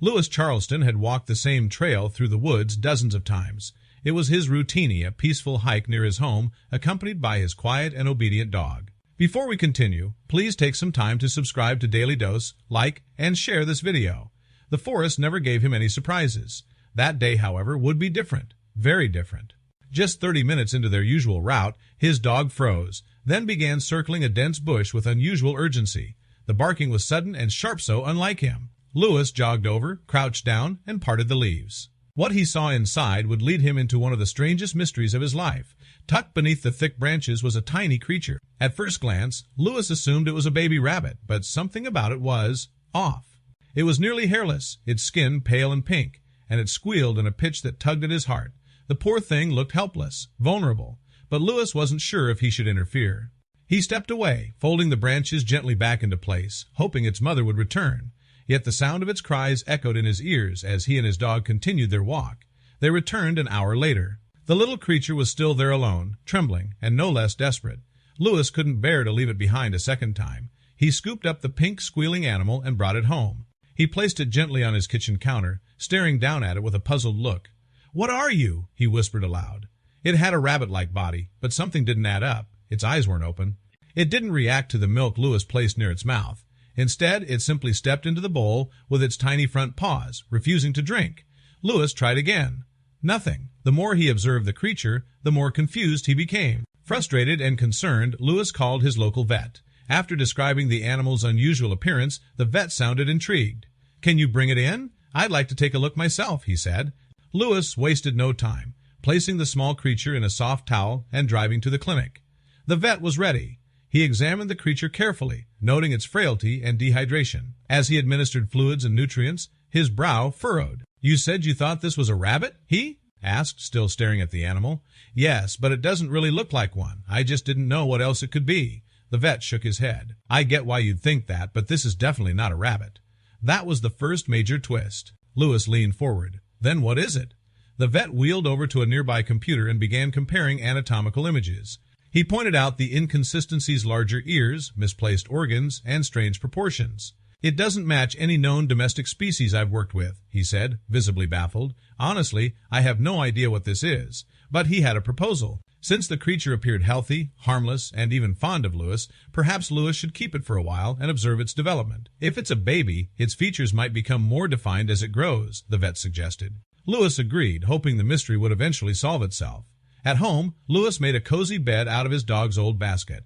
Louis Charleston had walked the same trail through the woods dozens of times. It was his routine, a peaceful hike near his home, accompanied by his quiet and obedient dog. Before we continue, please take some time to subscribe to Dailydose, like, and share this video. The forest never gave him any surprises. That day, however, would be different. Very different. Just 30 minutes into their usual route, his dog froze, then began circling a dense bush with unusual urgency. The barking was sudden and sharp, so unlike him. Louis jogged over, crouched down, and parted the leaves. What he saw inside would lead him into one of the strangest mysteries of his life. Tucked beneath the thick branches was a tiny creature. At first glance, Louis assumed it was a baby rabbit, but something about it was off. It was nearly hairless, its skin pale and pink, and it squealed in a pitch that tugged at his heart. The poor thing looked helpless, vulnerable, but Louis wasn't sure if he should interfere. He stepped away, folding the branches gently back into place, hoping its mother would return. Yet the sound of its cries echoed in his ears as he and his dog continued their walk. They returned an hour later. The little creature was still there alone, trembling, and no less desperate. Louis couldn't bear to leave it behind a second time. He scooped up the pink, squealing animal and brought it home. He placed it gently on his kitchen counter, staring down at it with a puzzled look. "What are you?" he whispered aloud. It had a rabbit-like body, but something didn't add up. Its eyes weren't open. It didn't react to the milk Louis placed near its mouth. Instead, it simply stepped into the bowl with its tiny front paws, refusing to drink. Louis tried again. Nothing. The more he observed the creature, the more confused he became. Frustrated and concerned, Louis called his local vet. After describing the animal's unusual appearance, the vet sounded intrigued. "Can you bring it in? I'd like to take a look myself," he said. Louis wasted no time, placing the small creature in a soft towel and driving to the clinic. The vet was ready. He examined the creature carefully, noting its frailty and dehydration. As he administered fluids and nutrients, his brow furrowed. "You said you thought this was a rabbit?" he asked, still staring at the animal. "Yes, but it doesn't really look like one. I just didn't know what else it could be." The vet shook his head. "I get why you'd think that, but this is definitely not a rabbit." That was the first major twist. Louis leaned forward. "Then what is it?" The vet wheeled over to a nearby computer and began comparing anatomical images. He pointed out the inconsistencies: larger ears, misplaced organs, and strange proportions. "It doesn't match any known domestic species I've worked with," he said, visibly baffled. "Honestly, I have no idea what this is." But he had a proposal. Since the creature appeared healthy, harmless, and even fond of Louis, perhaps Louis should keep it for a while and observe its development. "If it's a baby, its features might become more defined as it grows," the vet suggested. Louis agreed, hoping the mystery would eventually solve itself. At home, Louis made a cozy bed out of his dog's old basket.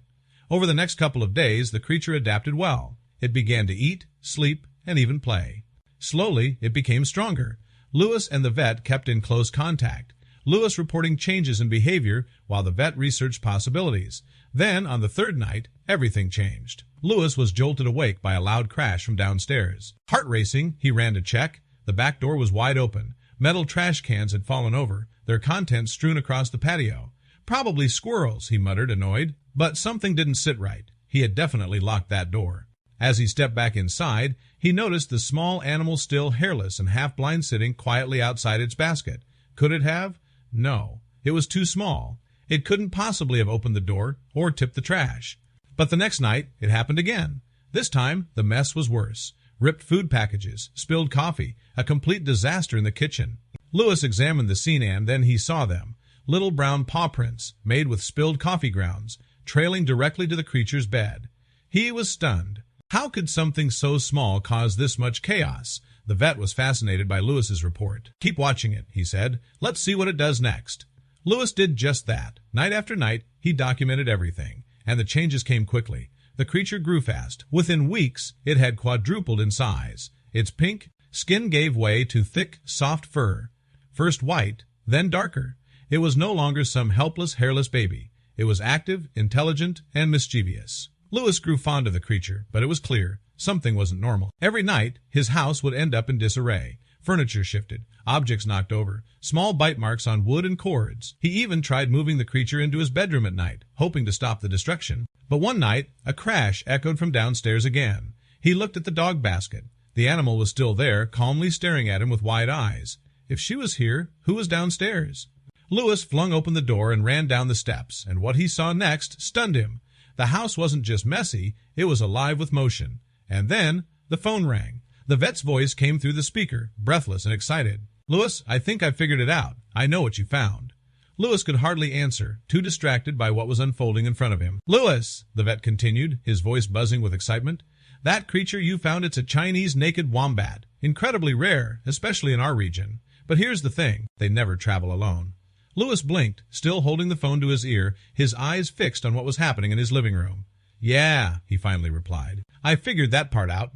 Over the next couple of days, the creature adapted well. It began to eat, sleep, and even play. Slowly, it became stronger. Louis and the vet kept in close contact, Louis reporting changes in behavior while the vet researched possibilities. Then, on the third night, everything changed. Louis was jolted awake by a loud crash from downstairs. Heart racing, he ran to check. The back door was wide open. Metal trash cans had fallen over, their contents strewn across the patio. "Probably squirrels," he muttered, annoyed. But something didn't sit right. He had definitely locked that door. As he stepped back inside, he noticed the small animal still hairless and half-blind, sitting quietly outside its basket. Could it have? No. It was too small. It couldn't possibly have opened the door or tipped the trash. But the next night, it happened again. This time, the mess was worse. Ripped food packages, spilled coffee, a complete disaster in the kitchen. Louis examined the scene, and then he saw them. Little brown paw prints, made with spilled coffee grounds, trailing directly to the creature's bed. He was stunned. How could something so small cause this much chaos? The vet was fascinated by Louis's report. "Keep watching it," he said. "Let's see what it does next." Louis did just that. Night after night, he documented everything, and the changes came quickly. The creature grew fast. Within weeks, it had quadrupled in size. Its pink skin gave way to thick, soft fur. First white, then darker. It was no longer some helpless, hairless baby. It was active, intelligent, and mischievous. Louis grew fond of the creature, but it was clear something wasn't normal. Every night, his house would end up in disarray. Furniture shifted, objects knocked over, small bite marks on wood and cords. He even tried moving the creature into his bedroom at night, hoping to stop the destruction. But one night, a crash echoed from downstairs again. He looked at the dog basket. The animal was still there, calmly staring at him with wide eyes. If she was here, who was downstairs? Louis flung open the door and ran down the steps, and what he saw next stunned him. The house wasn't just messy, it was alive with motion. And then the phone rang. The vet's voice came through the speaker, breathless and excited. "Louis, I think I figured it out. I know what you found." Louis could hardly answer, too distracted by what was unfolding in front of him. "Louis," the vet continued, his voice buzzing with excitement, "that creature you found, it's a Chinese naked wombat. Incredibly rare, especially in our region. But here's the thing, they never travel alone." Louis blinked, still holding the phone to his ear, his eyes fixed on what was happening in his living room. "Yeah," he finally replied. "I figured that part out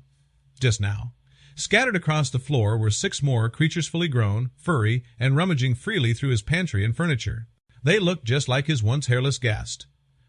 just now." Scattered across the floor were 6 more creatures fully grown, furry, and rummaging freely through his pantry and furniture. They looked just like his once hairless guest,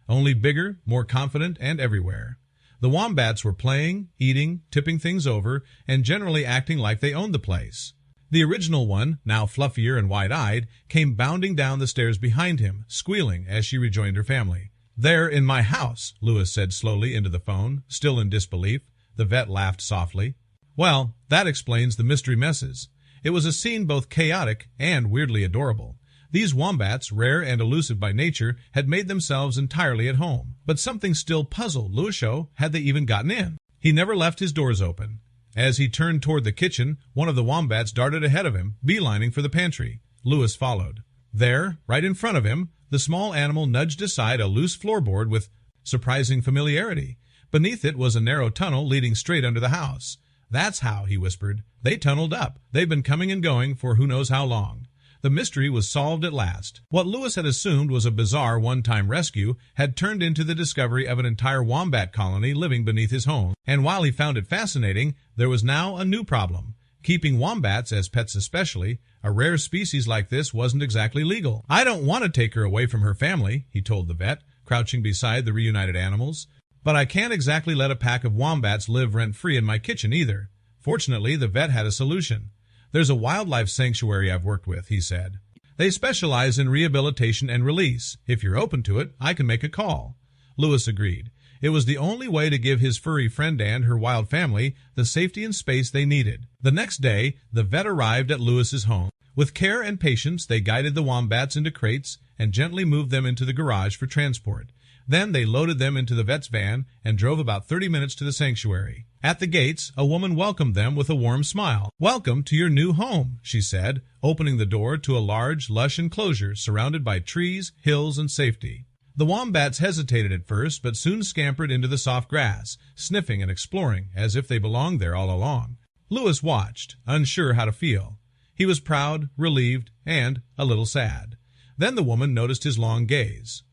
only bigger, more confident, and everywhere. The wombats were playing, eating, tipping things over, and generally acting like they owned the place. The original one, now fluffier and wide-eyed, came bounding down the stairs behind him, squealing as she rejoined her family. "They're in my house," Louis said slowly into the phone, still in disbelief. The vet laughed softly. "Well, that explains the mystery messes." It was a scene both chaotic and weirdly adorable. These wombats, rare and elusive by nature, had made themselves entirely at home. But something still puzzled Louis. Had they even gotten in? He never left his doors open. As he turned toward the kitchen, one of the wombats darted ahead of him, beelining for the pantry. Louis followed. There, right in front of him, the small animal nudged aside a loose floorboard with surprising familiarity. Beneath it was a narrow tunnel leading straight under the house. "That's how," he whispered. "They tunneled up. They've been coming and going for who knows how long." The mystery was solved at last. What Louis had assumed was a bizarre one-time rescue had turned into the discovery of an entire wombat colony living beneath his home. And while he found it fascinating, there was now a new problem. Keeping wombats, as pets especially, a rare species like this, wasn't exactly legal. "I don't want to take her away from her family," he told the vet, crouching beside the reunited animals. "But I can't exactly let a pack of wombats live rent-free in my kitchen either." Fortunately, the vet had a solution. "There's a wildlife sanctuary I've worked with," he said. "They specialize in rehabilitation and release. If you're open to it, I can make a call." Louis agreed. It was the only way to give his furry friend and her wild family the safety and space they needed. The next day, the vet arrived at Louis's home. With care and patience, they guided the wombats into crates and gently moved them into the garage for transport. Then they loaded them into the vet's van and drove about 30 minutes to the sanctuary. At the gates, a woman welcomed them with a warm smile. "Welcome to your new home," she said, opening the door to a large, lush enclosure surrounded by trees, hills, and safety. The wombats hesitated at first, but soon scampered into the soft grass, sniffing and exploring as if they belonged there all along. Louis watched, unsure how to feel. He was proud, relieved, and a little sad. Then the woman noticed his long gaze.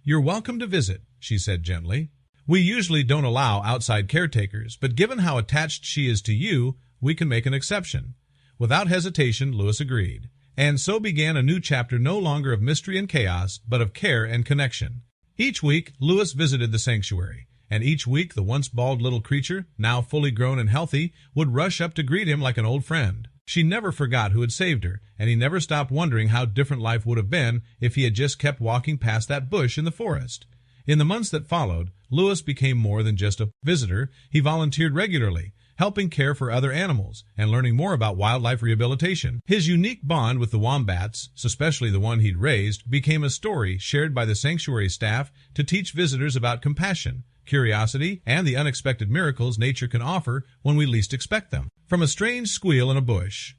"You're welcome to visit," she said gently. "We usually don't allow outside caretakers, but given how attached she is to you, we can make an exception." Without hesitation, Louis agreed. And so began a new chapter no longer of mystery and chaos, but of care and connection. Each week, Louis visited the sanctuary, and each week the once bald little creature, now fully grown and healthy, would rush up to greet him like an old friend. She never forgot who had saved her, and he never stopped wondering how different life would have been if he had just kept walking past that bush in the forest. In the months that followed, Louis became more than just a visitor. He volunteered regularly, helping care for other animals and learning more about wildlife rehabilitation. His unique bond with the wombats, especially the one he'd raised, became a story shared by the sanctuary staff to teach visitors about compassion, curiosity, and the unexpected miracles nature can offer when we least expect them. From a strange squeal in a bush,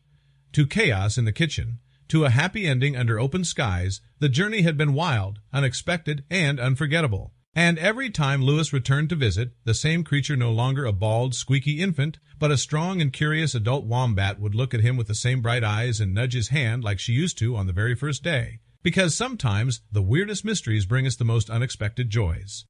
to chaos in the kitchen, to a happy ending under open skies, the journey had been wild, unexpected, and unforgettable. And every time Louis returned to visit, the same creature, no longer a bald, squeaky infant, but a strong and curious adult wombat, would look at him with the same bright eyes and nudge his hand like she used to on the very first day. Because sometimes the weirdest mysteries bring us the most unexpected joys.